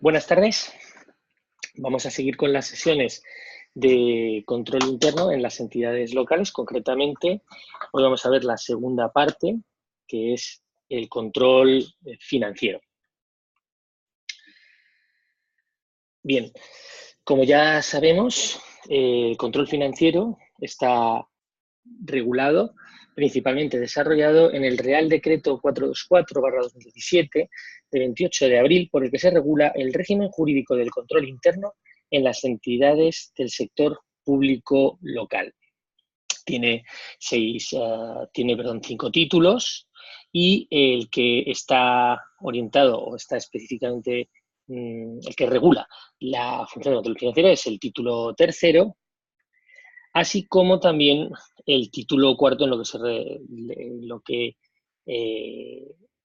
Buenas tardes. Vamos a seguir con las sesiones de control interno en las entidades locales. Concretamente, hoy vamos a ver la segunda parte, que es el control financiero. Bien, como ya sabemos, el control financiero está regulado, principalmente desarrollado en el Real Decreto 424/2017 de 28 de abril, por el que se regula el régimen jurídico del control interno en las entidades del sector público local. Tiene 5 títulos y el que está orientado o está específicamente el que regula la función del control financiero es el título tercero, así como también el título cuarto en lo que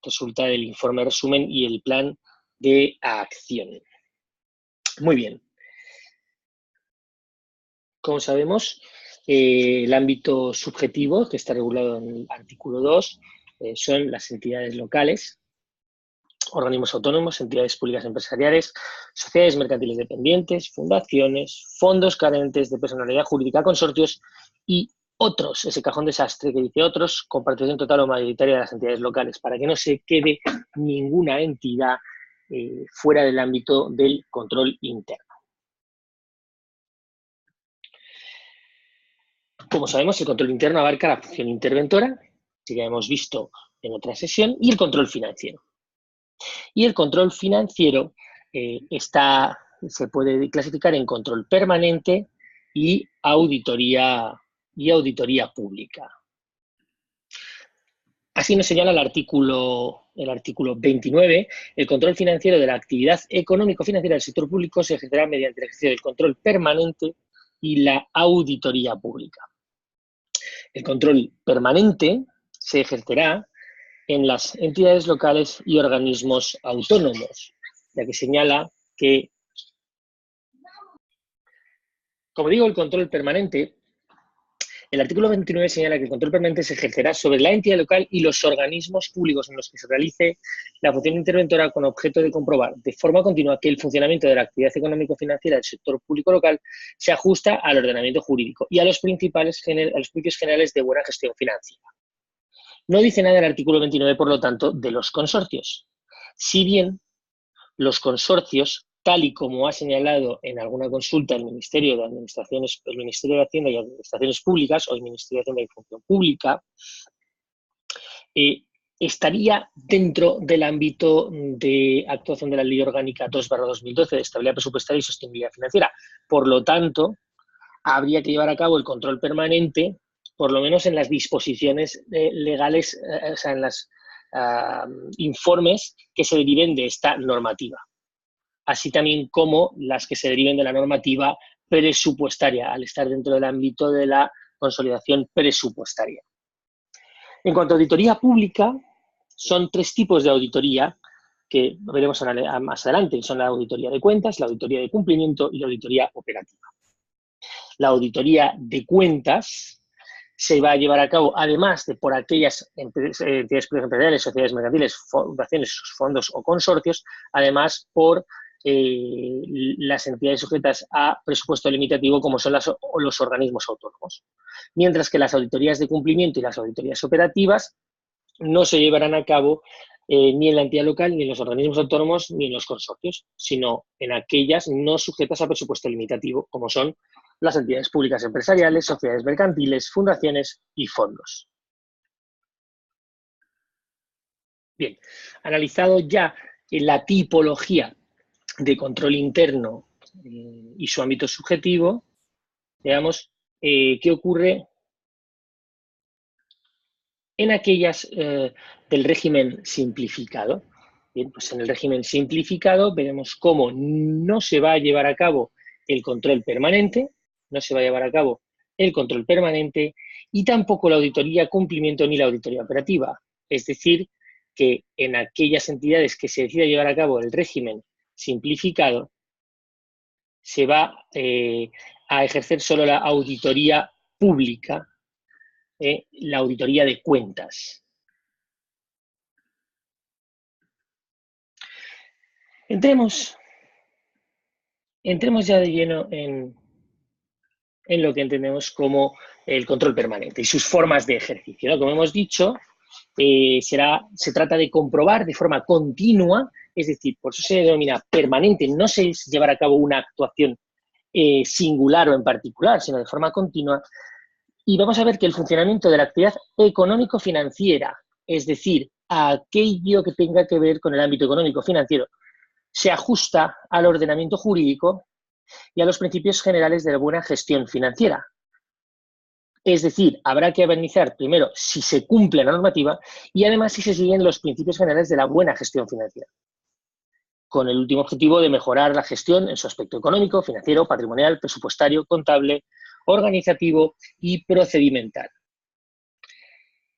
resulta del informe resumen y el plan de acción. Muy bien. Como sabemos, el ámbito subjetivo que está regulado en el artículo 2 son las entidades locales, organismos autónomos, entidades públicas empresariales, sociedades mercantiles dependientes, fundaciones, fondos carentes de personalidad jurídica, consorcios y otros, ese cajón desastre que dice otros, con participación total o mayoritaria de las entidades locales, para que no se quede ninguna entidad fuera del ámbito del control interno. Como sabemos, el control interno abarca la función interventora, que ya hemos visto en otra sesión, y el control financiero. Y el control financiero se puede clasificar en control permanente y auditoría pública. Así nos señala el artículo 29, el control financiero de la actividad económico-financiera del sector público se ejercerá mediante el ejercicio del control permanente y la auditoría pública. El control permanente se ejercerá en las entidades locales y organismos autónomos, ya que señala que, como digo, el control permanente, el artículo 29 señala que el control permanente se ejercerá sobre la entidad local y los organismos públicos en los que se realice la función interventora con objeto de comprobar de forma continua que el funcionamiento de la actividad económico-financiera del sector público local se ajusta al ordenamiento jurídico y a los principios generales de buena gestión financiera. No dice nada el artículo 29, por lo tanto, de los consorcios. Si bien los consorcios, tal y como ha señalado en alguna consulta el Ministerio de Hacienda y Administraciones Públicas o el Ministerio de Hacienda y Función Pública, estaría dentro del ámbito de actuación de la Ley Orgánica 2/2012 de Estabilidad Presupuestaria y Sostenibilidad Financiera. Por lo tanto, habría que llevar a cabo el control permanente, por lo menos en las disposiciones legales, o sea, en los informes que se deriven de esta normativa, así también como las que se deriven de la normativa presupuestaria, al estar dentro del ámbito de la consolidación presupuestaria. En cuanto a auditoría pública, son 3 tipos de auditoría que veremos más adelante, son la auditoría de cuentas, la auditoría de cumplimiento y la auditoría operativa. La auditoría de cuentas se va a llevar a cabo, además de por aquellas entidades públicas empresariales, sociedades mercantiles, fundaciones, fondos o consorcios, además por las entidades sujetas a presupuesto limitativo, como son los organismos autónomos. Mientras que las auditorías de cumplimiento y las auditorías operativas no se llevarán a cabo ni en la entidad local, ni en los organismos autónomos, ni en los consorcios, sino en aquellas no sujetas a presupuesto limitativo, como son las entidades públicas empresariales, sociedades mercantiles, fundaciones y fondos. Bien, analizado ya la tipología de control interno y su ámbito subjetivo, veamos qué ocurre en aquellas del régimen simplificado. Bien, pues en el régimen simplificado veremos cómo no se va a llevar a cabo el control permanente, y tampoco la auditoría cumplimiento ni la auditoría operativa. Es decir, que en aquellas entidades que se decida llevar a cabo el régimen simplificado, se va a ejercer solo la auditoría pública, la auditoría de cuentas. Entremos entremos ya de lleno en lo que entendemos como el control permanente y sus formas de ejercicio, ¿no? Como hemos dicho, se trata de comprobar de forma continua, es decir, por eso se denomina permanente, no se es llevar a cabo una actuación singular o en particular, sino de forma continua, y vamos a ver que el funcionamiento de la actividad económico-financiera, es decir, aquello que tenga que ver con el ámbito económico-financiero, se ajusta al ordenamiento jurídico y a los principios generales de la buena gestión financiera. Es decir, habrá que analizar primero si se cumple la normativa y además si se siguen los principios generales de la buena gestión financiera, con el último objetivo de mejorar la gestión en su aspecto económico, financiero, patrimonial, presupuestario, contable, organizativo y procedimental.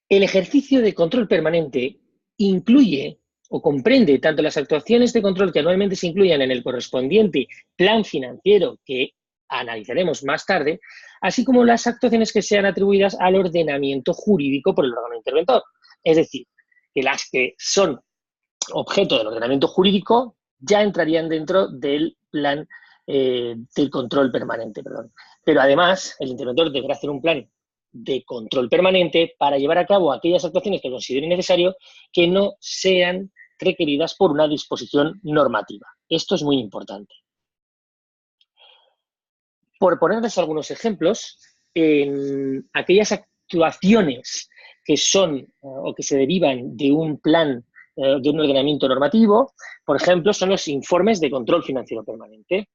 El ejercicio de control permanente incluye o comprende tanto las actuaciones de control que anualmente se incluyan en el correspondiente plan financiero que analizaremos más tarde, así como las actuaciones que sean atribuidas al ordenamiento jurídico por el órgano interventor. Es decir, que las que son objeto del ordenamiento jurídico ya entrarían dentro del plan del control permanente. Pero además, el interventor deberá hacer un plan de control permanente para llevar a cabo aquellas actuaciones que considere necesario que no sean requeridas por una disposición normativa. Esto es muy importante. Por ponerles algunos ejemplos, en aquellas actuaciones que son o que se derivan de un plan de un ordenamiento normativo, por ejemplo, son los informes de control financiero permanente.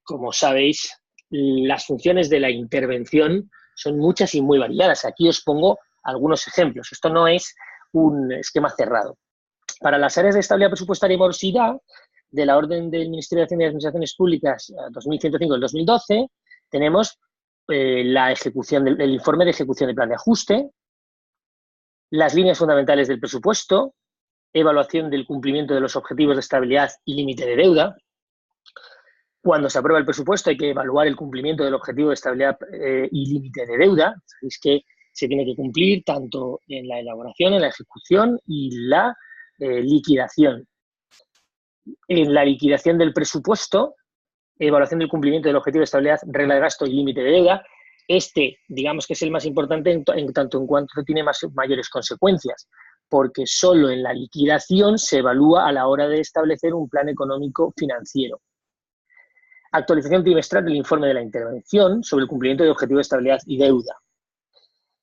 Como sabéis, las funciones de la intervención son muchas y muy variadas. Aquí os pongo algunos ejemplos. Esto no es un esquema cerrado. Para las áreas de estabilidad presupuestaria y morosidad, de la orden del Ministerio de Hacienda y Administraciones Públicas 2105 del 2012, tenemos la ejecución el informe de ejecución del plan de ajuste, las líneas fundamentales del presupuesto, evaluación del cumplimiento de los objetivos de estabilidad y límite de deuda. Cuando se aprueba el presupuesto hay que evaluar el cumplimiento del objetivo de estabilidad y límite de deuda. Sabéis que se tiene que cumplir tanto en la elaboración, en la ejecución y la liquidación. En la liquidación del presupuesto, evaluación del cumplimiento del objetivo de estabilidad, regla de gasto y límite de deuda. Digamos que es el más importante en tanto en cuanto tiene mayores consecuencias, porque solo en la liquidación se evalúa a la hora de establecer un plan económico financiero. Actualización trimestral del informe de la intervención sobre el cumplimiento de objetivos de estabilidad y deuda.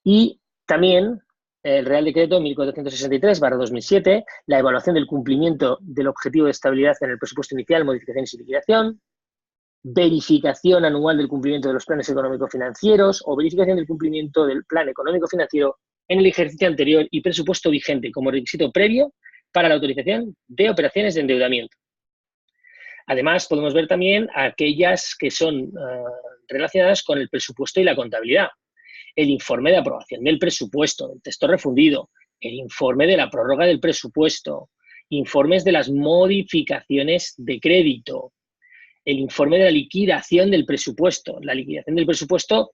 Y también el Real Decreto 1463/2007, la evaluación del cumplimiento del objetivo de estabilidad en el presupuesto inicial, modificaciones y liquidación, verificación anual del cumplimiento de los planes económico-financieros o verificación del cumplimiento del plan económico-financiero en el ejercicio anterior y presupuesto vigente como requisito previo para la autorización de operaciones de endeudamiento. Además, podemos ver también aquellas que son relacionadas con el presupuesto y la contabilidad. El informe de aprobación del presupuesto, el texto refundido, el informe de la prórroga del presupuesto, informes de las modificaciones de crédito, el informe de la liquidación del presupuesto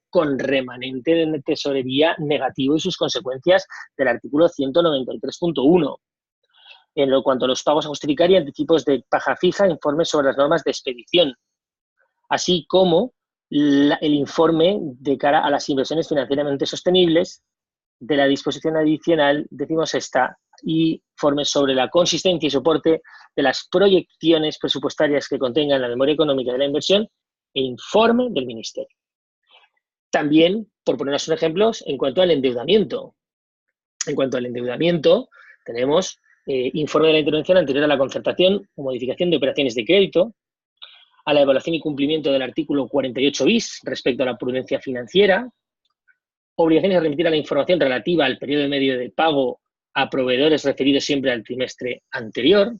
con remanente de tesorería negativo y sus consecuencias del artículo 193.1. En lo cuanto a los pagos a justificar y anticipos de paga fija, informes sobre las normas de expedición, así como el informe de cara a las inversiones financieramente sostenibles de la disposición adicional 16ª y informes sobre la consistencia y soporte de las proyecciones presupuestarias que contengan la memoria económica de la inversión e informe del Ministerio. También, por ponernos un ejemplo, en cuanto al endeudamiento. En cuanto al endeudamiento, tenemos informe de la intervención anterior a la concertación o modificación de operaciones de crédito, a la evaluación y cumplimiento del artículo 48 bis respecto a la prudencia financiera, obligaciones de remitir a la información relativa al periodo medio de pago a proveedores referidos siempre al trimestre anterior,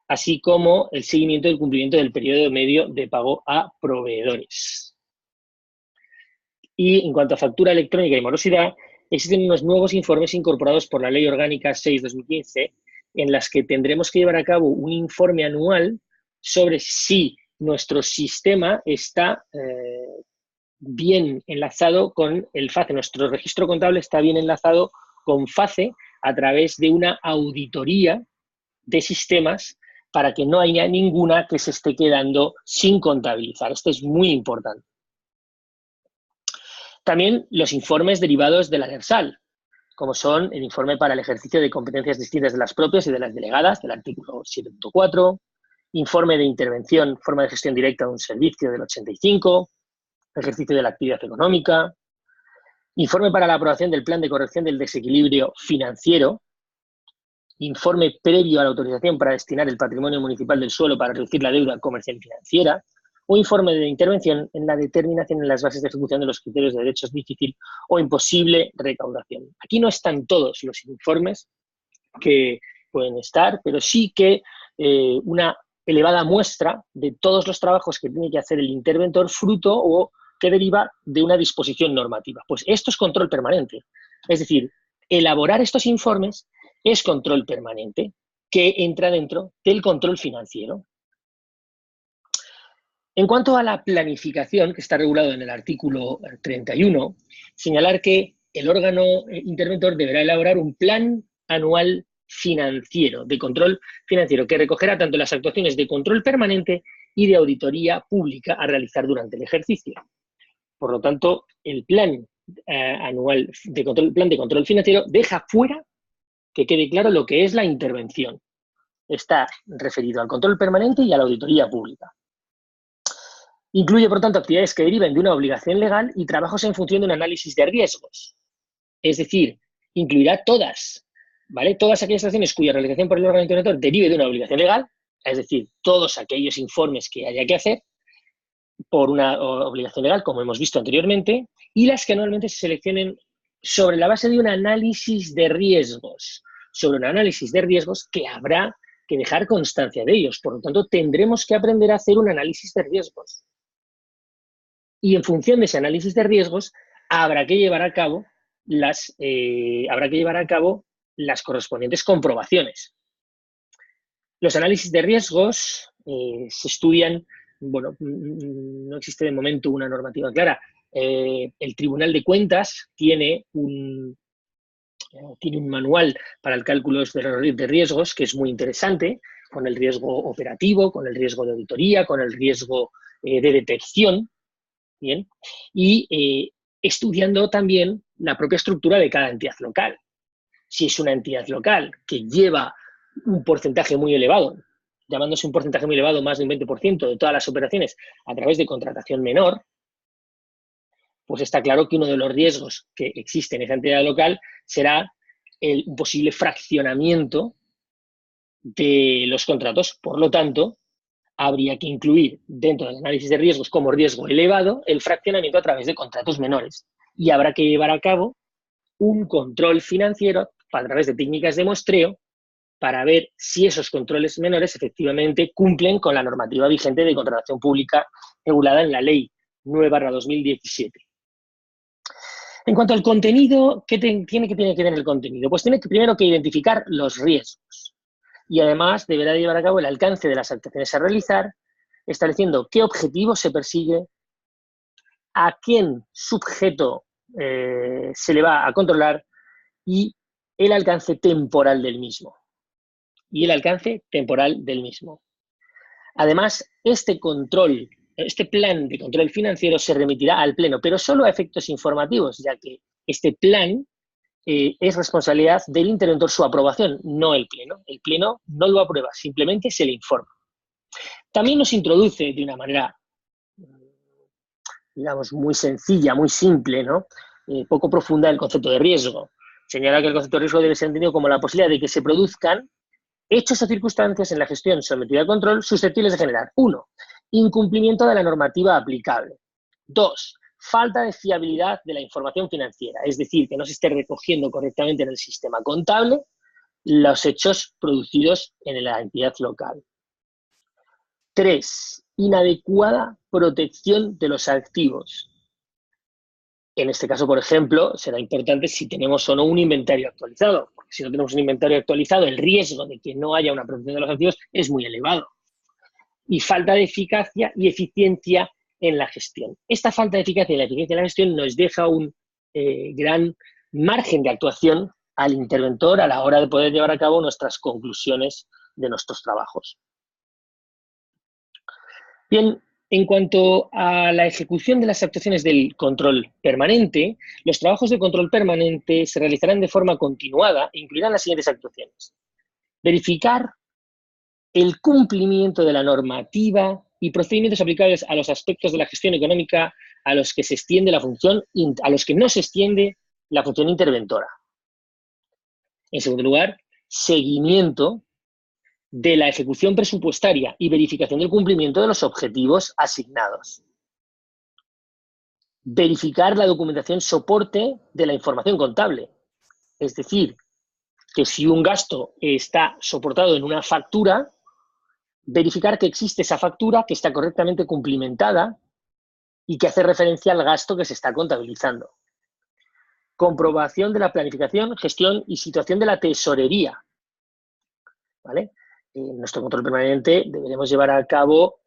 así como el seguimiento del cumplimiento del periodo medio de pago a proveedores. Y en cuanto a factura electrónica y morosidad, existen unos nuevos informes incorporados por la Ley Orgánica 6/2015 en las que tendremos que llevar a cabo un informe anual sobre si nuestro sistema está bien enlazado con el FACE. Nuestro registro contable está bien enlazado con FACE a través de una auditoría de sistemas para que no haya ninguna que se esté quedando sin contabilizar. Esto es muy importante. También los informes derivados de la DERSAL, como son el informe para el ejercicio de competencias distintas de las propias y de las delegadas, del artículo 7.4, informe de intervención, forma de gestión directa de un servicio del 85, ejercicio de la actividad económica, informe para la aprobación del plan de corrección del desequilibrio financiero, informe previo a la autorización para destinar el patrimonio municipal del suelo para reducir la deuda comercial y financiera, o informe de intervención en la determinación en las bases de ejecución de los criterios de derechos difícil o imposible recaudación. Aquí no están todos los informes que pueden estar, pero sí que una elevada muestra de todos los trabajos que tiene que hacer el interventor fruto o que deriva de una disposición normativa. Pues esto es control permanente. Es decir, elaborar estos informes es control permanente que entra dentro del control financiero. En cuanto a la planificación, que está regulado en el artículo 31, señalar que el órgano interventor deberá elaborar un plan anual financiero, de control financiero, que recogerá tanto las actuaciones de control permanente y de auditoría pública a realizar durante el ejercicio. Por lo tanto, el plan anual de control, plan de control financiero deja fuera que quede claro lo que es la intervención. Está referido al control permanente y a la auditoría pública. Incluye, por tanto, actividades que deriven de una obligación legal y trabajos en función de un análisis de riesgos. Es decir, incluirá todas, ¿vale? Todas aquellas acciones cuya realización por el órgano interventor derive de una obligación legal, es decir, todos aquellos informes que haya que hacer por una obligación legal, como hemos visto anteriormente, y las que anualmente se seleccionen sobre la base de un análisis de riesgos, que habrá que dejar constancia de ellos. Por lo tanto, tendremos que aprender a hacer un análisis de riesgos. Y en función de ese análisis de riesgos, habrá que llevar a cabo las correspondientes comprobaciones. Los análisis de riesgos se estudian, bueno, no existe de momento una normativa clara. El Tribunal de Cuentas tiene un manual para el cálculo de riesgos que es muy interesante, con el riesgo operativo, con el riesgo de auditoría, con el riesgo de detección. Bien, y estudiando también la propia estructura de cada entidad local. Si es una entidad local que lleva un porcentaje muy elevado, llamándose un porcentaje muy elevado, más de un 20% de todas las operaciones a través de contratación menor, pues está claro que uno de los riesgos que existe en esa entidad local será un posible fraccionamiento de los contratos. Por lo tanto, habría que incluir dentro del análisis de riesgos como riesgo elevado el fraccionamiento a través de contratos menores. Y habrá que llevar a cabo un control financiero a través de técnicas de muestreo para ver si esos controles menores efectivamente cumplen con la normativa vigente de contratación pública regulada en la Ley 9/2017. En cuanto al contenido, ¿qué tiene que tener el contenido? Pues tiene que primero que identificar los riesgos. Y además deberá llevar a cabo el alcance de las actuaciones a realizar, estableciendo qué objetivo se persigue, a quién sujeto se le va a controlar y el alcance temporal del mismo. Además, este plan de control financiero se remitirá al Pleno, pero solo a efectos informativos, ya que este plan es responsabilidad del interventor su aprobación, no el Pleno. El Pleno no lo aprueba, simplemente se le informa. También nos introduce de una manera, digamos, muy sencilla, muy simple, ¿no? Poco profunda el concepto de riesgo. Señala que el concepto de riesgo debe ser entendido como la posibilidad de que se produzcan hechos o circunstancias en la gestión sometida a control susceptibles de generar: 1. Incumplimiento de la normativa aplicable. 2. Falta de fiabilidad de la información financiera, es decir, que no se esté recogiendo correctamente en el sistema contable los hechos producidos en la entidad local. 3. Inadecuada protección de los activos. En este caso, por ejemplo, será importante si tenemos o no un inventario actualizado, porque si no tenemos un inventario actualizado, el riesgo de que no haya una protección de los activos es muy elevado. Y falta de eficacia y eficiencia en la gestión. Esta falta de eficacia y la eficiencia en la gestión nos deja un gran margen de actuación al interventor a la hora de poder llevar a cabo nuestras conclusiones de nuestros trabajos. Bien, en cuanto a la ejecución de las actuaciones del control permanente, los trabajos de control permanente se realizarán de forma continuada e incluirán las siguientes actuaciones. Verificar el cumplimiento de la normativa y procedimientos aplicables a los aspectos de la gestión económica a los que se extiende la función, a los que no se extiende la función interventora. En segundo lugar, seguimiento de la ejecución presupuestaria y verificación del cumplimiento de los objetivos asignados. Verificar la documentación soporte de la información contable. Es decir, que si un gasto está soportado en una factura, verificar que existe esa factura, que está correctamente cumplimentada y que hace referencia al gasto que se está contabilizando. Comprobación de la planificación, gestión y situación de la tesorería. ¿Vale? En nuestro control permanente deberemos llevar a cabo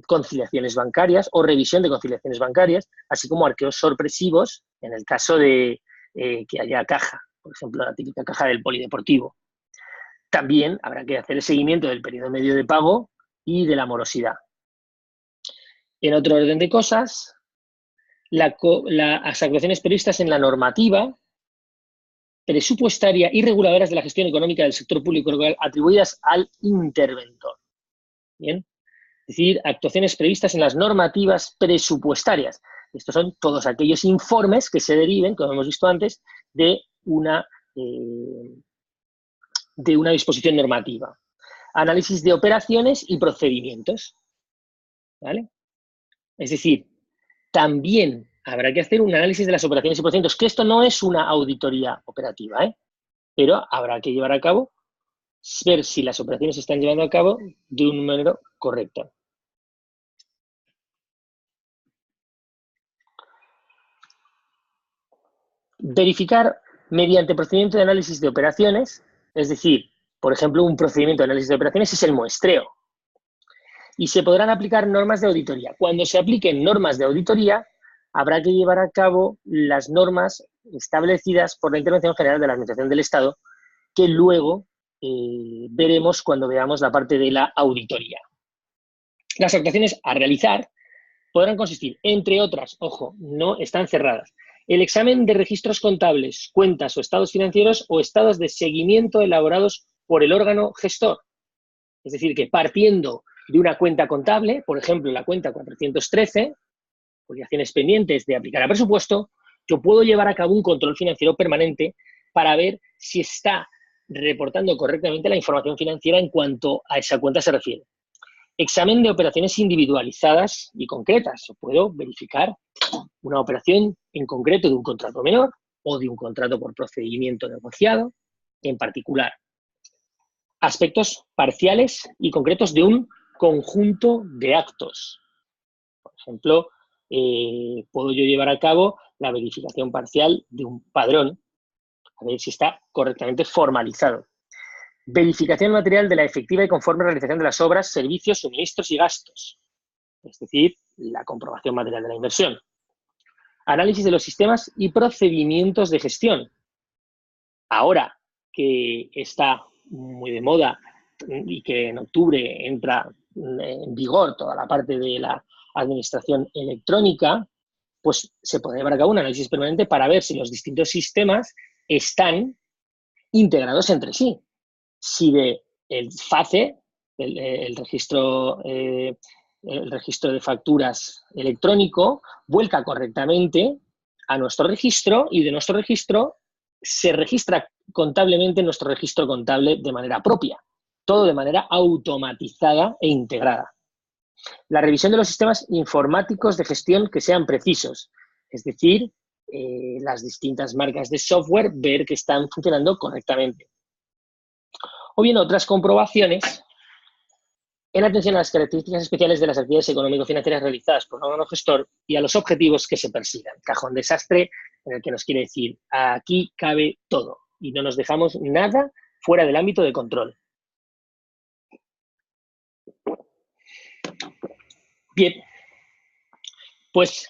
conciliaciones bancarias o revisión de conciliaciones bancarias, así como arqueos sorpresivos en el caso de que haya caja, por ejemplo, la típica caja del polideportivo. También habrá que hacer el seguimiento del periodo medio de pago y de la morosidad. En otro orden de cosas, las actuaciones previstas en la normativa presupuestaria y reguladoras de la gestión económica del sector público local atribuidas al interventor. Bien, es decir, actuaciones previstas en las normativas presupuestarias. Estos son todos aquellos informes que se deriven, como hemos visto antes, de una disposición normativa. Análisis de operaciones y procedimientos. ¿Vale? Es decir, también habrá que hacer un análisis de las operaciones y procedimientos, que esto no es una auditoría operativa, pero habrá que llevar a cabo, ver si las operaciones se están llevando a cabo de una manera correcta. Verificar mediante procedimiento de análisis de operaciones, es decir, por ejemplo, un procedimiento de análisis de operaciones es el muestreo. Y se podrán aplicar normas de auditoría. Cuando se apliquen normas de auditoría, habrá que llevar a cabo las normas establecidas por la Intervención General de la Administración del Estado, que luego veremos cuando veamos la parte de la auditoría. Las actuaciones a realizar podrán consistir, entre otras, ojo, no están cerradas, el examen de registros contables, cuentas o estados financieros o estados de seguimiento elaborados por el órgano gestor. Es decir, que partiendo de una cuenta contable, por ejemplo, la cuenta 413, obligaciones pendientes de aplicar a presupuesto, yo puedo llevar a cabo un control financiero permanente para ver si está reportando correctamente la información financiera en cuanto a esa cuenta se refiere. Examen de operaciones individualizadas y concretas. Puedo verificar una operación en concreto de un contrato menor o de un contrato por procedimiento negociado en particular. Aspectos parciales y concretos de un conjunto de actos. Por ejemplo, puedo yo llevar a cabo la verificación parcial de un padrón, a ver si está correctamente formalizado. Verificación material de la efectiva y conforme realización de las obras, servicios, suministros y gastos. Es decir, la comprobación material de la inversión. Análisis de los sistemas y procedimientos de gestión. Ahora que está muy de moda y que en octubre entra en vigor toda la parte de la administración electrónica, pues se puede llevar a cabo un análisis permanente para ver si los distintos sistemas están integrados entre sí. Si el FACE, el registro de facturas electrónico, vuelca correctamente a nuestro registro y de nuestro registro se registra contablemente en nuestro registro contable de manera propia, todo de manera automatizada e integrada. La revisión de los sistemas informáticos de gestión que sean precisos, es decir, las distintas marcas de software, ver que están funcionando correctamente. O bien otras comprobaciones en atención a las características especiales de las actividades económico-financieras realizadas por un órgano gestor y a los objetivos que se persigan. Cajón desastre en el que nos quiere decir, aquí cabe todo y no nos dejamos nada fuera del ámbito de control. Bien, pues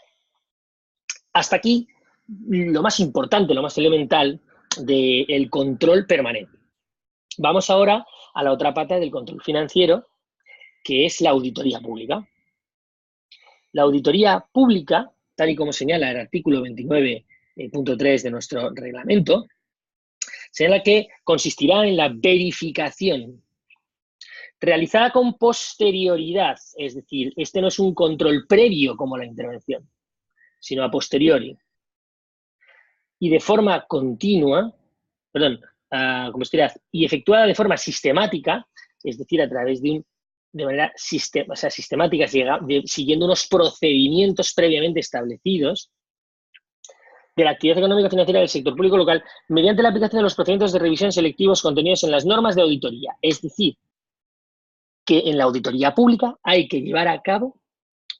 hasta aquí lo más importante, lo más elemental del control permanente. Vamos ahora a la otra pata del control financiero, que es la auditoría pública. La auditoría pública, tal y como señala el artículo 29.3 de nuestro reglamento, señala que consistirá en la verificación realizada con posterioridad, es decir, este no es un control previo como la intervención, sino a posteriori, y de forma continua, con posterioridad, y efectuada de forma sistemática, es decir, a través de manera sistemática, siguiendo unos procedimientos previamente establecidos, de la actividad económica financiera del sector público local mediante la aplicación de los procedimientos de revisión selectivos contenidos en las normas de auditoría. Es decir, que en la auditoría pública hay que llevar a cabo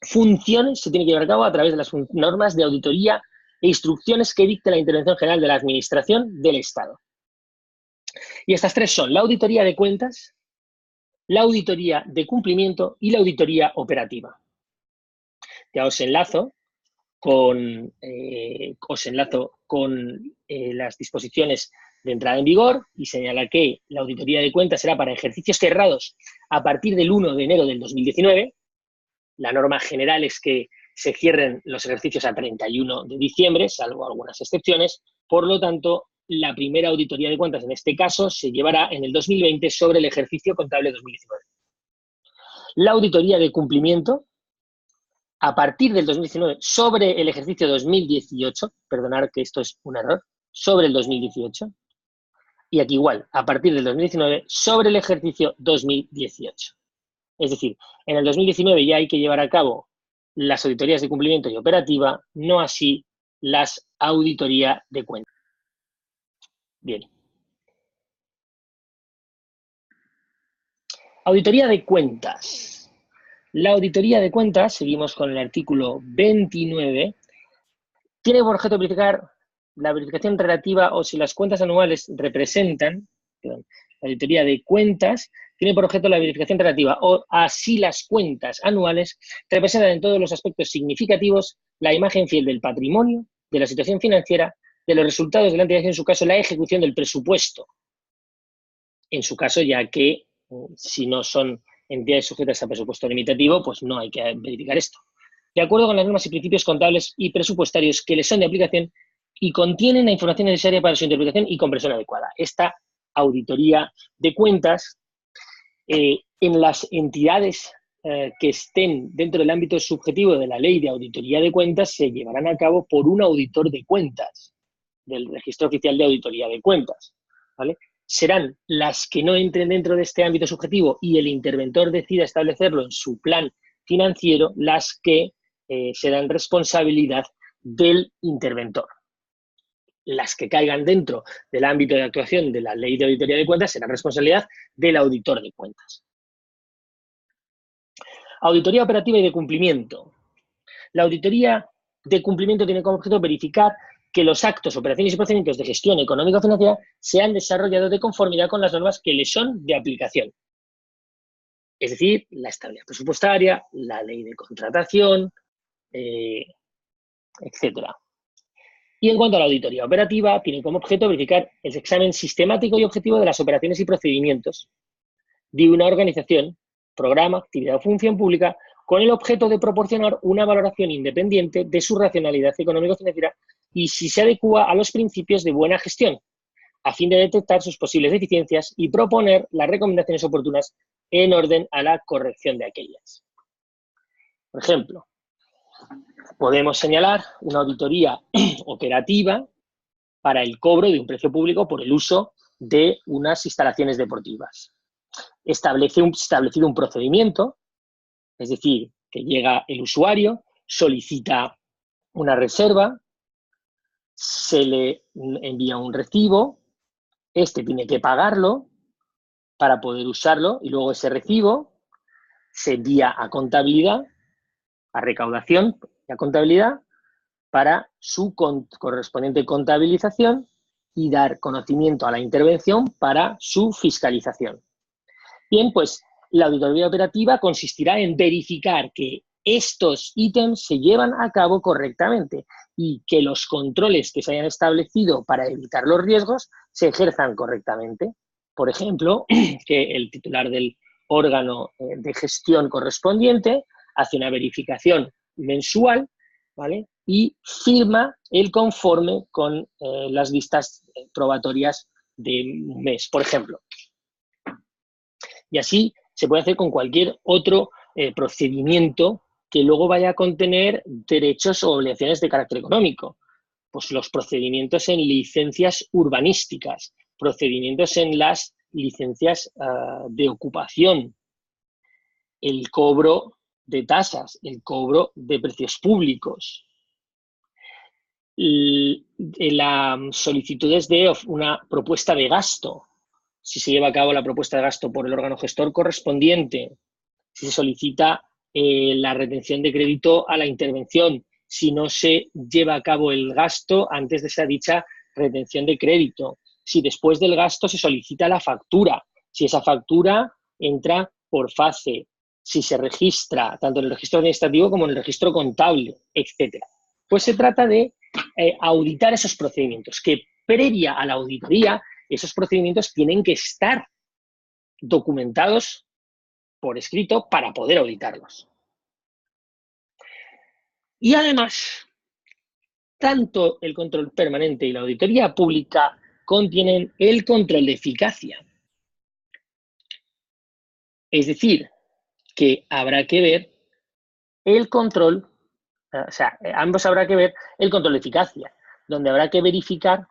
funciones, se tiene que llevar a cabo a través de las normas de auditoría e instrucciones que dicte la Intervención General de la Administración del Estado. Y estas tres son la auditoría de cuentas, la auditoría de cumplimiento y la auditoría operativa. Ya os enlazo con las disposiciones de entrada en vigor y señala que la auditoría de cuentas será para ejercicios cerrados a partir del 1 de enero del 2019. La norma general es que se cierren los ejercicios a 31 de diciembre, salvo algunas excepciones. Por lo tanto, la primera auditoría de cuentas, en este caso, se llevará en el 2020 sobre el ejercicio contable 2019. La auditoría de cumplimiento, a partir del 2019, sobre el ejercicio 2018, perdonad que esto es un error, sobre el 2018, y aquí igual, a partir del 2019, sobre el ejercicio 2018. Es decir, en el 2019 ya hay que llevar a cabo las auditorías de cumplimiento y operativa, no así las auditorías de cuentas. Bien. Auditoría de cuentas. La auditoría de cuentas, seguimos con el artículo 29, tiene por objeto verificar la verificación relativa o si las cuentas anuales representan, la auditoría de cuentas tiene por objeto la verificación relativa o así las cuentas anuales representan en todos los aspectos significativos la imagen fiel del patrimonio, de la situación financiera, de los resultados de la entidad y en su caso la ejecución del presupuesto. En su caso, ya que si no son entidades sujetas a presupuesto limitativo, pues no hay que verificar esto. De acuerdo con las normas y principios contables y presupuestarios que les son de aplicación y contienen la información necesaria para su interpretación y comprensión adecuada. Esta auditoría de cuentas en las entidades que estén dentro del ámbito subjetivo de la ley de auditoría de cuentas se llevarán a cabo por un auditor de cuentas del Registro Oficial de Auditoría de Cuentas, ¿vale? Serán las que no entren dentro de este ámbito subjetivo y el interventor decida establecerlo en su plan financiero, las que serán responsabilidad del interventor. Las que caigan dentro del ámbito de actuación de la ley de auditoría de cuentas serán responsabilidad del auditor de cuentas. Auditoría operativa y de cumplimiento. La auditoría de cumplimiento tiene como objeto verificar que los actos, operaciones y procedimientos de gestión económico-financiera se han desarrollado de conformidad con las normas que les son de aplicación. Es decir, la estabilidad presupuestaria, la ley de contratación, etcétera. Y en cuanto a la auditoría operativa, tiene como objeto verificar el examen sistemático y objetivo de las operaciones y procedimientos de una organización, programa, actividad o función pública con el objeto de proporcionar una valoración independiente de su racionalidad económico-financiera y si se adecúa a los principios de buena gestión, a fin de detectar sus posibles deficiencias y proponer las recomendaciones oportunas en orden a la corrección de aquellas. Por ejemplo, podemos señalar una auditoría operativa para el cobro de un precio público por el uso de unas instalaciones deportivas. Establecido un procedimiento, es decir, que llega el usuario, solicita una reserva, se le envía un recibo, este tiene que pagarlo para poder usarlo y luego ese recibo se envía a contabilidad, a recaudación y a contabilidad para su correspondiente contabilización y dar conocimiento a la intervención para su fiscalización. Bien, pues la auditoría operativa consistirá en verificar que estos ítems se llevan a cabo correctamente y que los controles que se hayan establecido para evitar los riesgos se ejerzan correctamente. Por ejemplo, que el titular del órgano de gestión correspondiente hace una verificación mensual, ¿vale? Y firma el conforme con las vistas probatorias de un mes, por ejemplo. Y así se puede hacer con cualquier otro procedimiento que luego vaya a contener derechos o obligaciones de carácter económico. Pues los procedimientos en licencias urbanísticas, procedimientos en las licencias de ocupación, el cobro de tasas, el cobro de precios públicos, las solicitudes de una propuesta de gasto, si se lleva a cabo la propuesta de gasto por el órgano gestor correspondiente, si se solicita la retención de crédito a la intervención, si no se lleva a cabo el gasto antes de esa dicha retención de crédito, si después del gasto se solicita la factura, si esa factura entra por fase, si se registra tanto en el registro administrativo como en el registro contable, etc. Pues se trata de auditar esos procedimientos, que previa a la auditoría esos procedimientos tienen que estar documentados por escrito para poder auditarlos. Y además, tanto el control permanente y la auditoría pública contienen el control de eficacia. Es decir, que habrá que ver el control, o sea, ambos habrá que ver el control de eficacia, donde habrá que verificar,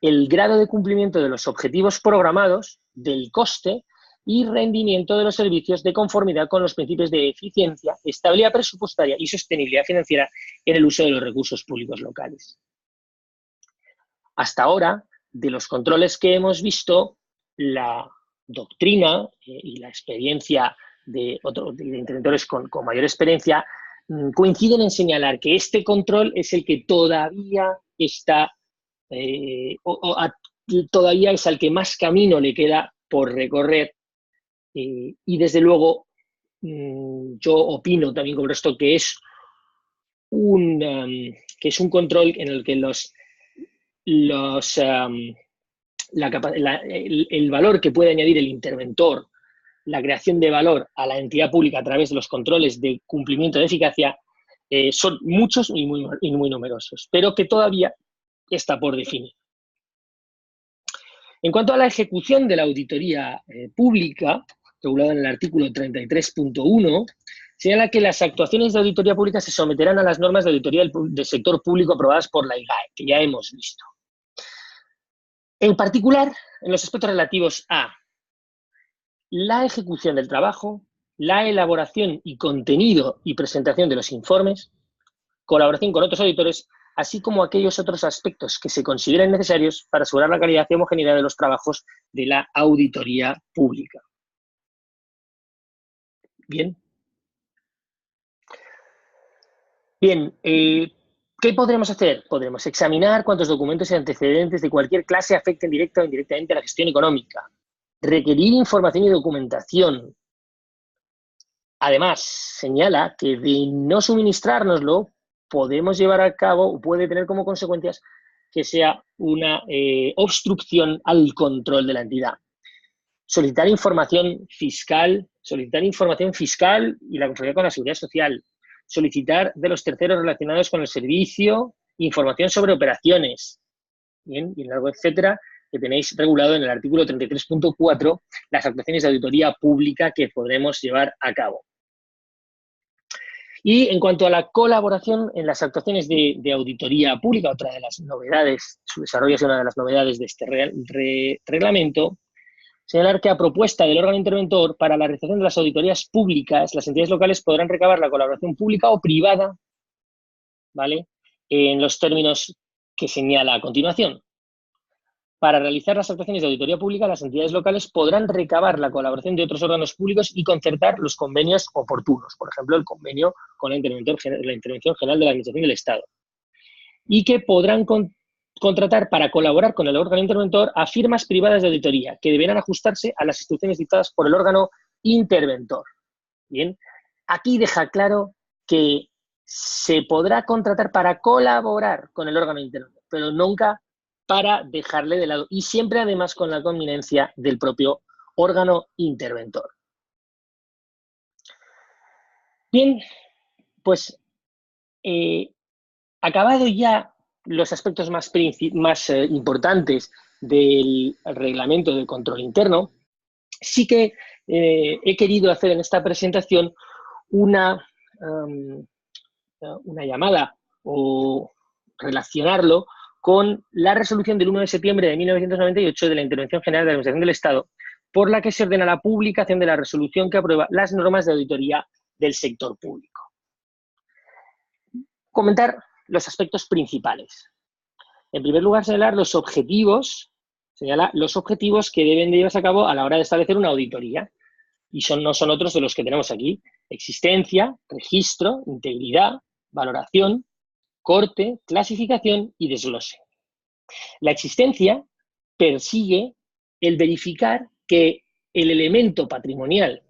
el grado de cumplimiento de los objetivos programados, del coste y rendimiento de los servicios de conformidad con los principios de eficiencia, estabilidad presupuestaria y sostenibilidad financiera en el uso de los recursos públicos locales. Hasta ahora, de los controles que hemos visto, la doctrina y la experiencia de interventores con mayor experiencia coinciden en señalar que este control es el que todavía está, todavía es al que más camino le queda por recorrer. Y desde luego, yo opino también con esto que es un control en el que el valor que puede añadir el interventor, la creación de valor a la entidad pública a través de los controles de cumplimiento de eficacia, son muchos y muy numerosos, pero que todavía está por definir. En cuanto a la ejecución de la auditoría pública, regulada en el artículo 33.1, señala que las actuaciones de auditoría pública se someterán a las normas de auditoría del sector público aprobadas por la IGAE, que ya hemos visto. En particular, en los aspectos relativos a la ejecución del trabajo, la elaboración y contenido y presentación de los informes, colaboración con otros auditores, así como aquellos otros aspectos que se consideren necesarios para asegurar la calidad y homogeneidad de los trabajos de la auditoría pública. Bien. Bien, ¿qué podremos hacer? Podremos examinar cuántos documentos y antecedentes de cualquier clase afecten directa o indirectamente a la gestión económica, requerir información y documentación. Además, señala que de no suministrárnoslo, podemos llevar a cabo o puede tener como consecuencias que sea una obstrucción al control de la entidad. Solicitar información fiscal y la conformidad con la seguridad social. Solicitar de los terceros relacionados con el servicio información sobre operaciones. Bien, y algo, etcétera, que tenéis regulado en el artículo 33.4 las actuaciones de auditoría pública que podremos llevar a cabo. Y en cuanto a la colaboración en las actuaciones de auditoría pública, otra de las novedades, su desarrollo es una de las novedades de este reglamento, señalar que a propuesta del órgano interventor para la realización de las auditorías públicas, las entidades locales podrán recabar la colaboración pública o privada, ¿vale?, en los términos que señala a continuación. Para realizar las actuaciones de auditoría pública, las entidades locales podrán recabar la colaboración de otros órganos públicos y concertar los convenios oportunos, por ejemplo, el convenio con la Intervención General de la Administración del Estado, y que podrán contratar para colaborar con el órgano interventor a firmas privadas de auditoría, que deberán ajustarse a las instrucciones dictadas por el órgano interventor. Bien, aquí deja claro que se podrá contratar para colaborar con el órgano interventor, pero nunca para dejarle de lado, y siempre además con la connivencia del propio órgano interventor. Bien, Pues, acabado ya los aspectos más importantes del reglamento de control interno, sí que he querido hacer en esta presentación una llamada o relacionarlo con la resolución del 1 de septiembre de 1998 de la Intervención General de la Administración del Estado, por la que se ordena la publicación de la resolución que aprueba las normas de auditoría del sector público. Comentar los aspectos principales. En primer lugar, señala los objetivos que deben de llevarse a cabo a la hora de establecer una auditoría, y no son otros de los que tenemos aquí: existencia, registro, integridad, valoración, corte, clasificación y desglose. La existencia persigue el verificar que el elemento patrimonial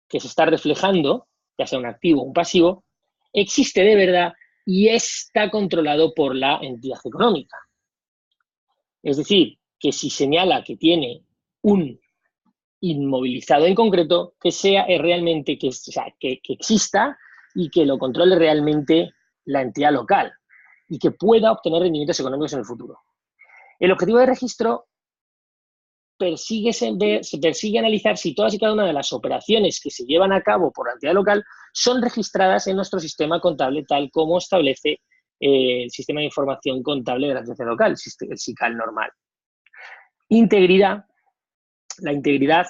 que se está reflejando, ya sea un activo o un pasivo, existe de verdad y está controlado por la entidad económica. Es decir, que si señala que tiene un inmovilizado en concreto, que sea realmente, que exista y que lo controle realmente la entidad local y que pueda obtener rendimientos económicos en el futuro. El objetivo de registro persigue analizar si todas y cada una de las operaciones que se llevan a cabo por la entidad local son registradas en nuestro sistema contable, tal como establece el Sistema de Información Contable de la Administración Local, el SICAL normal. Integridad. La integridad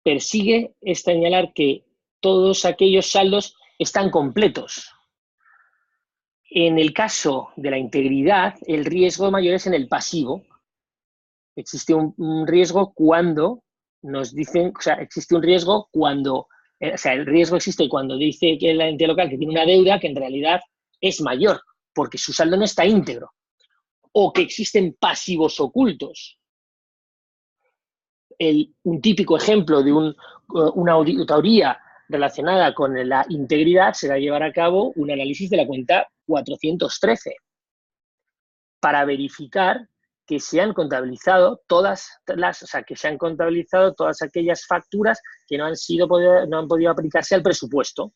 persigue señalar que todos aquellos saldos están completos. En el caso de la integridad, el riesgo mayor es en el pasivo. Existe un riesgo cuando nos dicen, existe un riesgo cuando, el riesgo existe cuando dice que la entidad local que tiene una deuda que en realidad es mayor, porque su saldo no está íntegro, o que existen pasivos ocultos. Un típico ejemplo de una auditoría relacionada con la integridad será llevar a cabo un análisis de la cuenta 413 para verificar que se han contabilizado todas aquellas facturas que no han podido aplicarse al presupuesto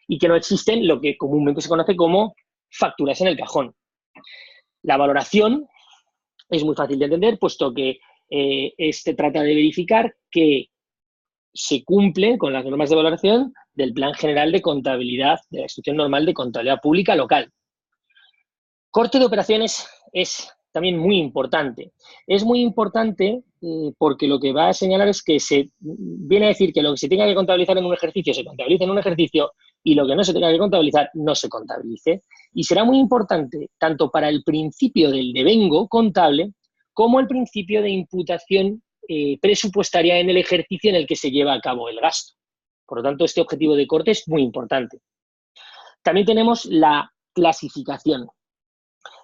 y que no existen lo que comúnmente se conoce como facturas en el cajón. La valoración es muy fácil de entender, puesto que trata de verificar que se cumplen con las normas de valoración del Plan General de Contabilidad de la Instrucción Normal de Contabilidad Pública Local. Corte de operaciones es también muy importante. Es muy importante porque lo que va a señalar es que se viene a decir que lo que se tenga que contabilizar en un ejercicio se contabilice en un ejercicio y lo que no se tenga que contabilizar no se contabilice. Y será muy importante tanto para el principio del devengo contable como el principio de imputación presupuestaria en el ejercicio en el que se lleva a cabo el gasto. Por lo tanto, este objetivo de corte es muy importante. También tenemos la clasificación.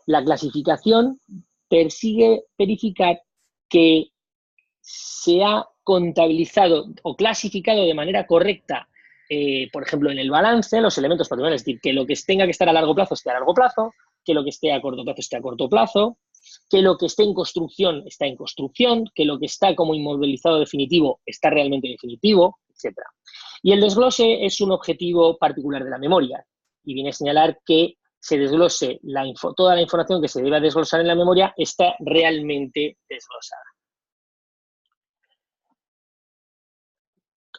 La clasificación persigue verificar que se ha contabilizado o clasificado de manera correcta, por ejemplo, en el balance, los elementos patrimoniales, es decir, que lo que tenga que estar a largo plazo esté a largo plazo, que lo que esté a corto plazo esté a corto plazo, que lo que esté en construcción está en construcción, que lo que está como inmovilizado definitivo está realmente definitivo, etc. Y el desglose es un objetivo particular de la memoria y viene a señalar que se desglose toda la información que se deba desglosar en la memoria está realmente desglosada.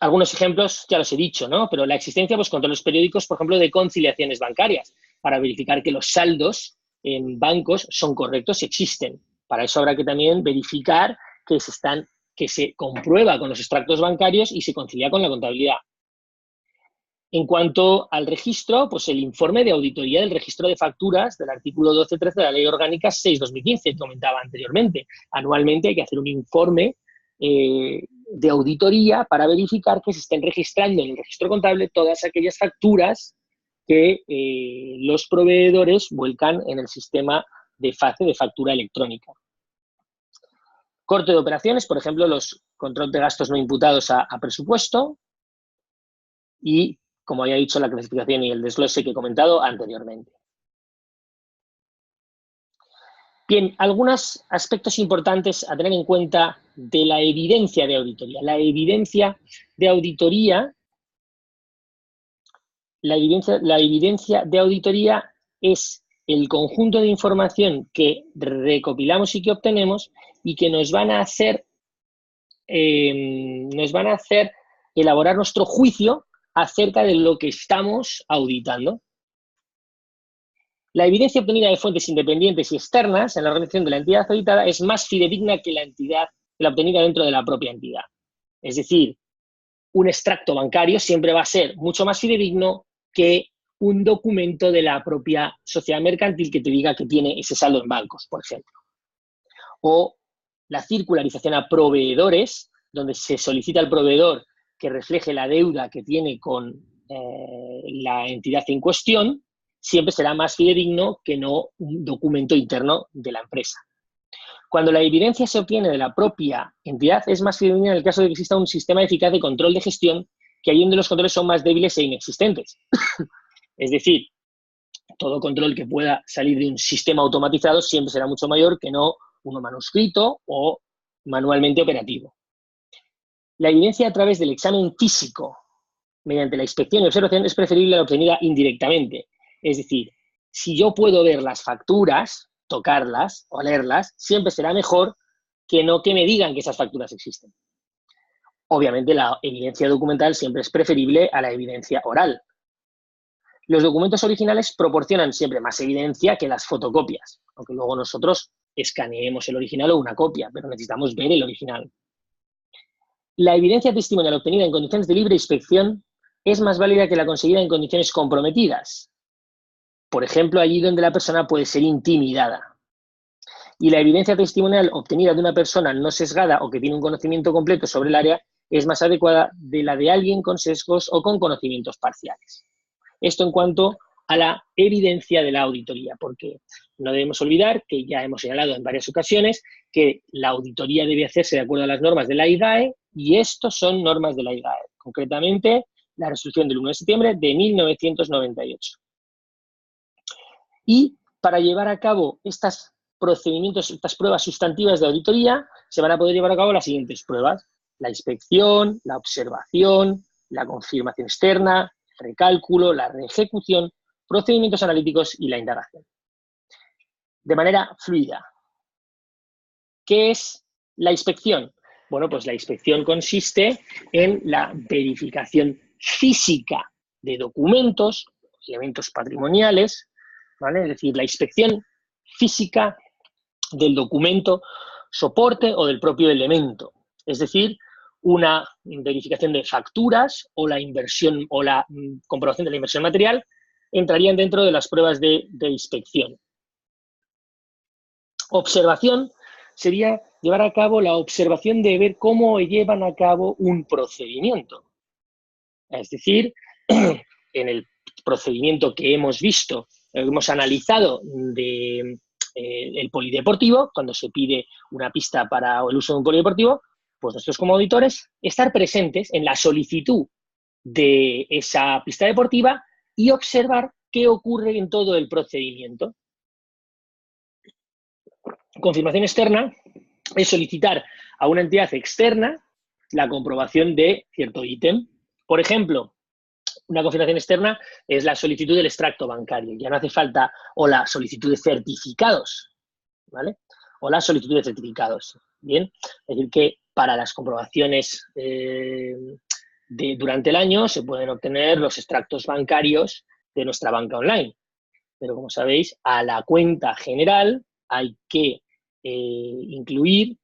Algunos ejemplos ya los he dicho, ¿no? Pero la existencia, pues controles periódicos, por ejemplo, de conciliaciones bancarias, para verificar que los saldos en bancos son correctos y existen. Para eso habrá que también verificar que se comprueba con los extractos bancarios y se concilia con la contabilidad. En cuanto al registro, pues el informe de auditoría del registro de facturas del artículo 12.13 de la Ley Orgánica 6/2015, que comentaba anteriormente. Anualmente hay que hacer un informe de auditoría para verificar que se estén registrando en el registro contable todas aquellas facturas que los proveedores vuelcan en el sistema de FACE, de factura electrónica. Corte de operaciones, por ejemplo, los control de gastos no imputados a presupuesto y, como había dicho, la clasificación y el desglose que he comentado anteriormente. Bien, algunos aspectos importantes a tener en cuenta de la evidencia de auditoría. La evidencia de auditoría La evidencia de auditoría es el conjunto de información que recopilamos y que obtenemos y que nos van a hacer elaborar nuestro juicio acerca de lo que estamos auditando. La evidencia obtenida de fuentes independientes y externas en la organización de la entidad auditada es más fidedigna que la obtenida dentro de la propia entidad. Es decir, un extracto bancario siempre va a ser mucho más fidedigno que un documento de la propia sociedad mercantil que te diga que tiene ese saldo en bancos, por ejemplo. O la circularización a proveedores, donde se solicita al proveedor que refleje la deuda que tiene con la entidad en cuestión, siempre será más fidedigno que no un documento interno de la empresa. Cuando la evidencia se obtiene de la propia entidad, es más fidedigna en el caso de que exista un sistema eficaz de control de gestión, que ahí donde los controles son más débiles e inexistentes. Es decir, todo control que pueda salir de un sistema automatizado siempre será mucho mayor que no uno manuscrito o manualmente operativo. La evidencia a través del examen físico, mediante la inspección y observación, es preferible a la obtenida indirectamente. Es decir, si yo puedo ver las facturas, tocarlas, olerlas, siempre será mejor que no que me digan que esas facturas existen. Obviamente la evidencia documental siempre es preferible a la evidencia oral. Los documentos originales proporcionan siempre más evidencia que las fotocopias, aunque luego nosotros escaneemos el original o una copia, pero necesitamos ver el original. La evidencia testimonial obtenida en condiciones de libre inspección es más válida que la conseguida en condiciones comprometidas. Por ejemplo, allí donde la persona puede ser intimidada. Y la evidencia testimonial obtenida de una persona no sesgada o que tiene un conocimiento completo sobre el área es más adecuada de la de alguien con sesgos o con conocimientos parciales. Esto en cuanto a la evidencia de la auditoría, porque no debemos olvidar que ya hemos señalado en varias ocasiones que la auditoría debe hacerse de acuerdo a las normas de la IGAE y estos son normas de la IGAE, concretamente la resolución del 1 de septiembre de 1998. Y para llevar a cabo estos procedimientos, estas pruebas sustantivas de auditoría, se van a poder llevar a cabo las siguientes pruebas: la inspección, la observación, la confirmación externa, el recálculo, la reejecución, procedimientos analíticos y la indagación. De manera fluida. ¿Qué es la inspección? Bueno, pues la inspección consiste en la verificación física de documentos, elementos patrimoniales, ¿vale? Es decir, la inspección física del documento soporte o del propio elemento. Es decir, una verificación de facturas o la inversión o la comprobación de la inversión material entrarían dentro de las pruebas de inspección. Observación sería llevar a cabo la observación de ver cómo llevan a cabo un procedimiento. Es decir, en el procedimiento que hemos visto, hemos analizado del polideportivo, cuando se pide una pista para el uso de un polideportivo, pues nosotros como auditores estar presentes en la solicitud de esa pista deportiva y observar qué ocurre en todo el procedimiento. Confirmación externa es solicitar a una entidad externa la comprobación de cierto ítem. Por ejemplo, una confirmación externa es la solicitud del extracto bancario. Ya no hace falta, o la solicitud de certificados, ¿vale? O la solicitud de certificados. Bien, es decir, que para las comprobaciones durante el año se pueden obtener los extractos bancarios de nuestra banca online. Pero como sabéis, a la cuenta general hay que incluir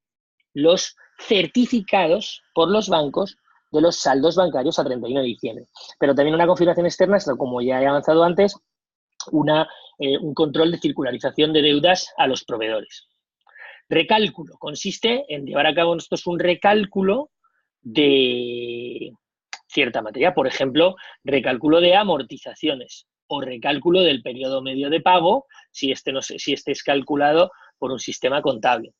los certificados por los bancos de los saldos bancarios a 31 de diciembre. Pero también una confirmación externa es, como ya he avanzado antes, un control de circularización de deudas a los proveedores. Recálculo consiste en llevar a cabo nosotros un recálculo de cierta materia, por ejemplo, recálculo de amortizaciones o recálculo del periodo medio de pago si este es calculado por un sistema contable.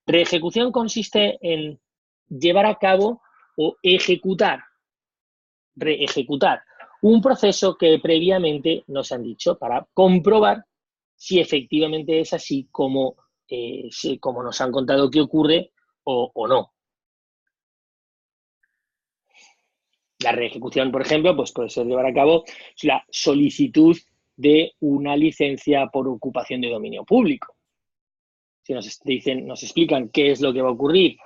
Reejecución consiste en llevar a cabo o reejecutar un proceso que previamente nos han dicho para comprobar si efectivamente es así como nos han contado que ocurre o no. La reejecución, por ejemplo, pues puede ser llevar a cabo la solicitud de una licencia por ocupación de dominio público. Si nos explican qué es lo que va a ocurrir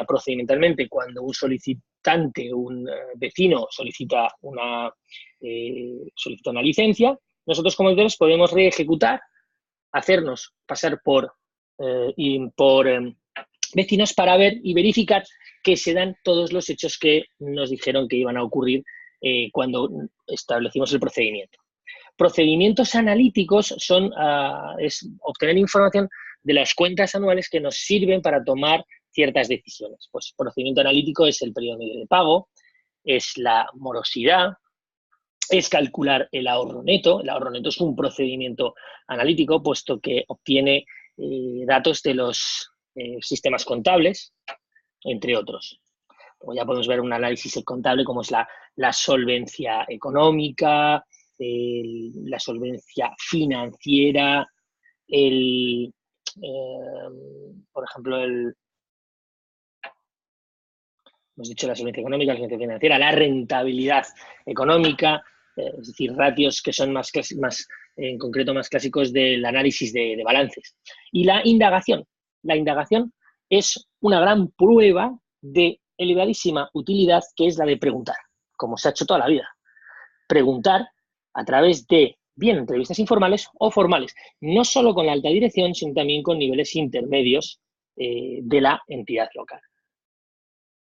procedimentalmente cuando un solicitante, un vecino solicita una licencia, nosotros como editores podemos reejecutar, hacernos pasar por vecinos para ver y verificar que se dan todos los hechos que nos dijeron que iban a ocurrir cuando establecimos el procedimiento. Procedimientos analíticos es obtener información de las cuentas anuales que nos sirven para tomar ciertas decisiones. Pues procedimiento analítico es el periodo medio de pago, es la morosidad, es calcular el ahorro neto. El ahorro neto es un procedimiento analítico, puesto que obtiene datos de los sistemas contables, entre otros. Como ya podemos ver un análisis contable como es la solvencia económica, la solvencia financiera, por ejemplo, hemos dicho la solvencia económica, la solvencia financiera, la rentabilidad económica, es decir, ratios que son más en concreto más clásicos del análisis de balances. Y la indagación. La indagación es una gran prueba de elevadísima utilidad, que es la de preguntar, como se ha hecho toda la vida. Preguntar a través de, bien, entrevistas informales o formales, no solo con la alta dirección, sino también con niveles intermedios de la entidad local.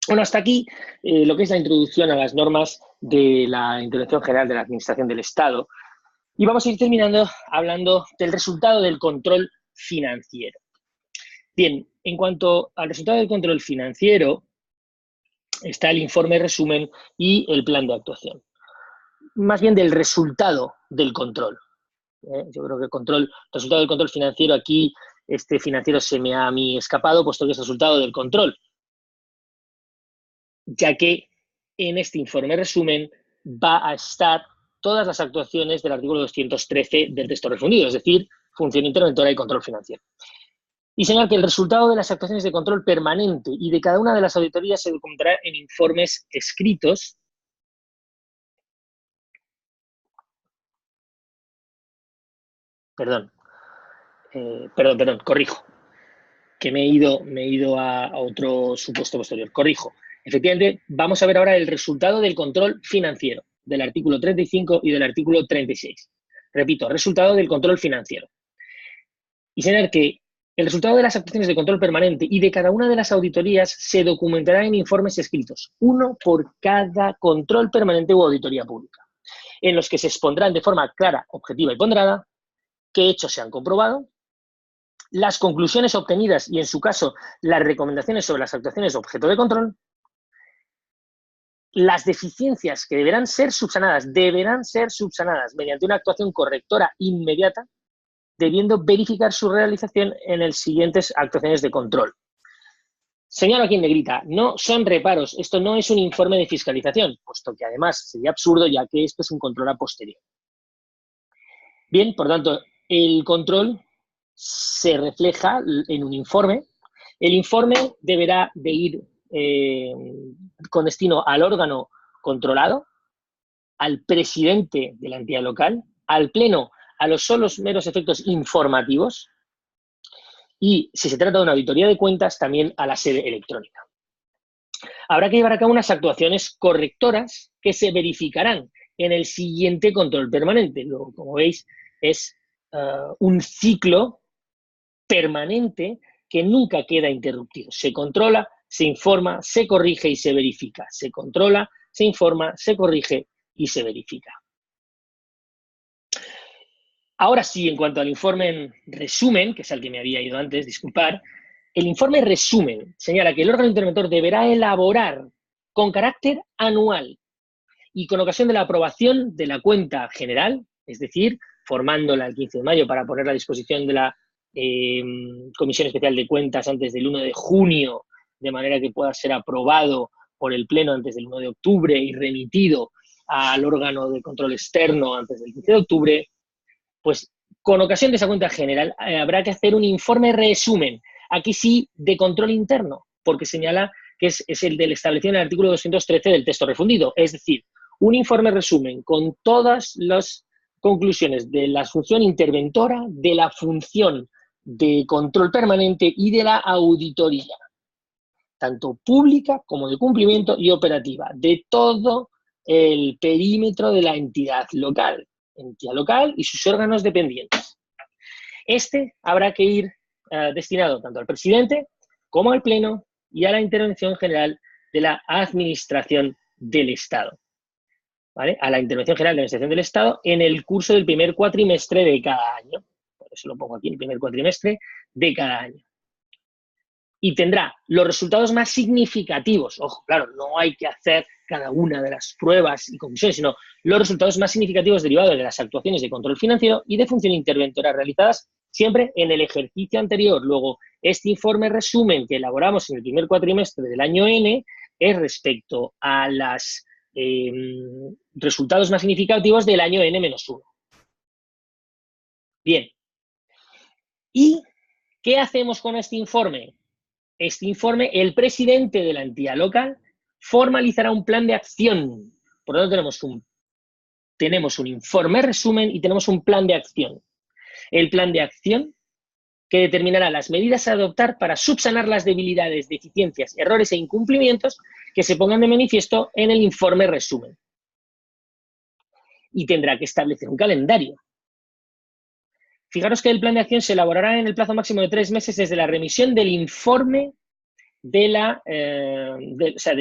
Bueno, hasta aquí lo que es la introducción a las normas de la Intervención General de la Administración del Estado. Y vamos a ir terminando hablando del resultado del control financiero. Bien, en cuanto al resultado del control financiero, está el informe resumen y el plan de actuación. Más bien del resultado del control. Yo creo que el resultado del control financiero aquí, este financiero se me ha a mí escapado, puesto que es resultado del control, ya que en este informe resumen va a estar todas las actuaciones del artículo 213 del texto refundido, es decir, función interventora y control financiero. Y señalar que el resultado de las actuaciones de control permanente y de cada una de las auditorías se documentará en informes escritos. Perdón, corrijo, que me he ido a otro supuesto posterior. Corrijo. Efectivamente, vamos a ver ahora el resultado del control financiero, del artículo 35 y del artículo 36. Repito, resultado del control financiero. Y señalar que el resultado de las actuaciones de control permanente y de cada una de las auditorías se documentará en informes escritos, uno por cada control permanente u auditoría pública, en los que se expondrán de forma clara, objetiva y ponderada qué hechos se han comprobado, las conclusiones obtenidas y, en su caso, las recomendaciones sobre las actuaciones objeto de control, las deficiencias que deberán ser subsanadas mediante una actuación correctora inmediata, debiendo verificar su realización en las siguientes actuaciones de control. Señalo aquí en negrita, no son reparos, esto no es un informe de fiscalización, puesto que además sería absurdo, ya que esto es un control a posteriori. Bien, por tanto, el control se refleja en un informe. El informe deberá de ir con destino al órgano controlado, al presidente de la entidad local, al pleno, a los solos meros efectos informativos, y si se trata de una auditoría de cuentas, también a la sede electrónica. Habrá que llevar a cabo unas actuaciones correctoras que se verificarán en el siguiente control permanente. Luego, como veis, es un ciclo permanente que nunca queda interrumpido. Se controla, se informa, se corrige y se verifica. Se controla, se informa, se corrige y se verifica. Ahora sí, en cuanto al informe en resumen, que es al que me había ido antes, disculpar, el informe resumen señala que el órgano interventor deberá elaborar con carácter anual y con ocasión de la aprobación de la cuenta general, es decir, formándola el 15 de mayo para ponerla a disposición de la Comisión Especial de Cuentas antes del 1 de junio, de manera que pueda ser aprobado por el Pleno antes del 1 de octubre y remitido al órgano de control externo antes del 15 de octubre, pues con ocasión de esa cuenta general habrá que hacer un informe resumen, aquí sí de control interno, porque señala que es el del establecido en el artículo 213 del texto refundido, es decir, un informe resumen con todas las conclusiones de la función interventora, de la función de control permanente y de la auditoría, tanto pública como de cumplimiento y operativa, de todo el perímetro de la entidad local y sus órganos dependientes. Este habrá que ir destinado tanto al presidente como al Pleno y a la intervención general de la Administración del Estado. ¿Vale? A la intervención general de la Administración del Estado en el curso del primer cuatrimestre de cada año. Por eso lo pongo aquí, el primer cuatrimestre de cada año. Y tendrá los resultados más significativos. Ojo, claro, no hay que hacer cada una de las pruebas y conclusiones, sino los resultados más significativos derivados de las actuaciones de control financiero y de función interventora realizadas siempre en el ejercicio anterior. Luego, este informe resumen que elaboramos en el primer cuatrimestre del año N es respecto a los resultados más significativos del año N-1. Bien. ¿Y qué hacemos con este informe? Este informe, el presidente de la entidad local formalizará un plan de acción. Por lo tanto, tenemos un informe resumen y tenemos un plan de acción. El plan de acción que determinará las medidas a adoptar para subsanar las debilidades, deficiencias, errores e incumplimientos que se pongan de manifiesto en el informe resumen. Y tendrá que establecer un calendario. Fijaros que el plan de acción se elaborará en el plazo máximo de 3 meses desde la remisión del informe del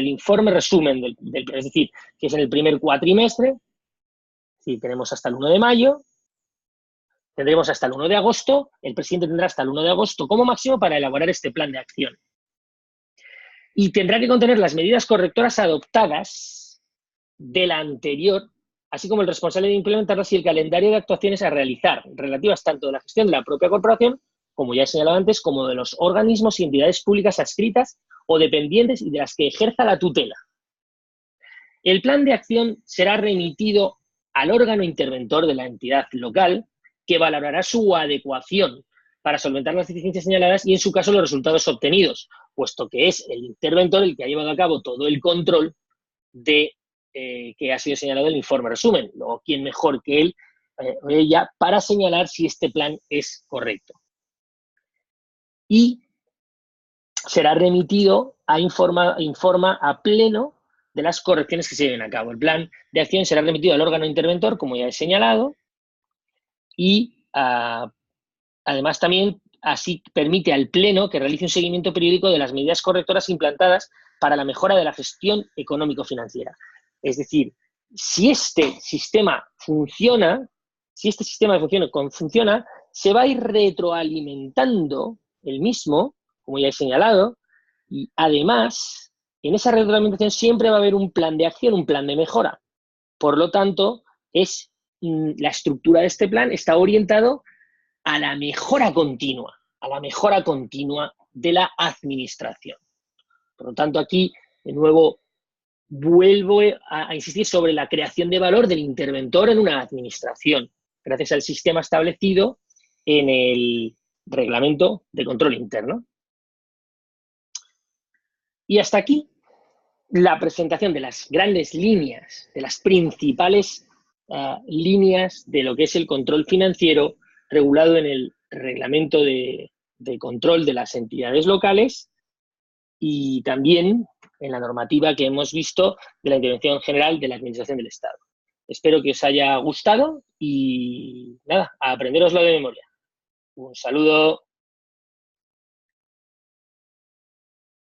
informe resumen, es decir, que es en el primer cuatrimestre. Si tenemos hasta el 1 de mayo, tendremos hasta el 1 de agosto, el presidente tendrá hasta el 1 de agosto como máximo para elaborar este plan de acción. Y tendrá que contener las medidas correctoras adoptadas de la anterior, así como el responsable de implementarlas y el calendario de actuaciones a realizar, relativas tanto de la gestión de la propia corporación, como ya he señalado antes, como de los organismos y entidades públicas adscritas o dependientes y de las que ejerza la tutela. El plan de acción será remitido al órgano interventor de la entidad local, que valorará su adecuación para solventar las deficiencias señaladas y, en su caso, los resultados obtenidos, puesto que es el interventor el que ha llevado a cabo todo el control de que ha sido señalado en el informe resumen. Luego, ¿quién mejor que él o ella para señalar si este plan es correcto? Y será remitido informa a Pleno de las correcciones que se lleven a cabo. El plan de acción será remitido al órgano interventor, como ya he señalado, y además también así permite al Pleno que realice un seguimiento periódico de las medidas correctoras implantadas para la mejora de la gestión económico-financiera. Es decir, si este sistema funciona, se va a ir retroalimentando el mismo, como ya he señalado, y además, en esa retroalimentación siempre va a haber un plan de acción, un plan de mejora. Por lo tanto, la estructura de este plan está orientado a la mejora continua de la administración. Por lo tanto, aquí, de nuevo, vuelvo a insistir sobre la creación de valor del interventor en una administración, gracias al sistema establecido en el reglamento de control interno. Y hasta aquí la presentación de las grandes líneas, de las principales líneas de lo que es el control financiero regulado en el reglamento de control de las entidades locales y también en la normativa que hemos visto de la intervención general de la Administración del Estado. Espero que os haya gustado y nada, a aprenderoslo de memoria. Un saludo.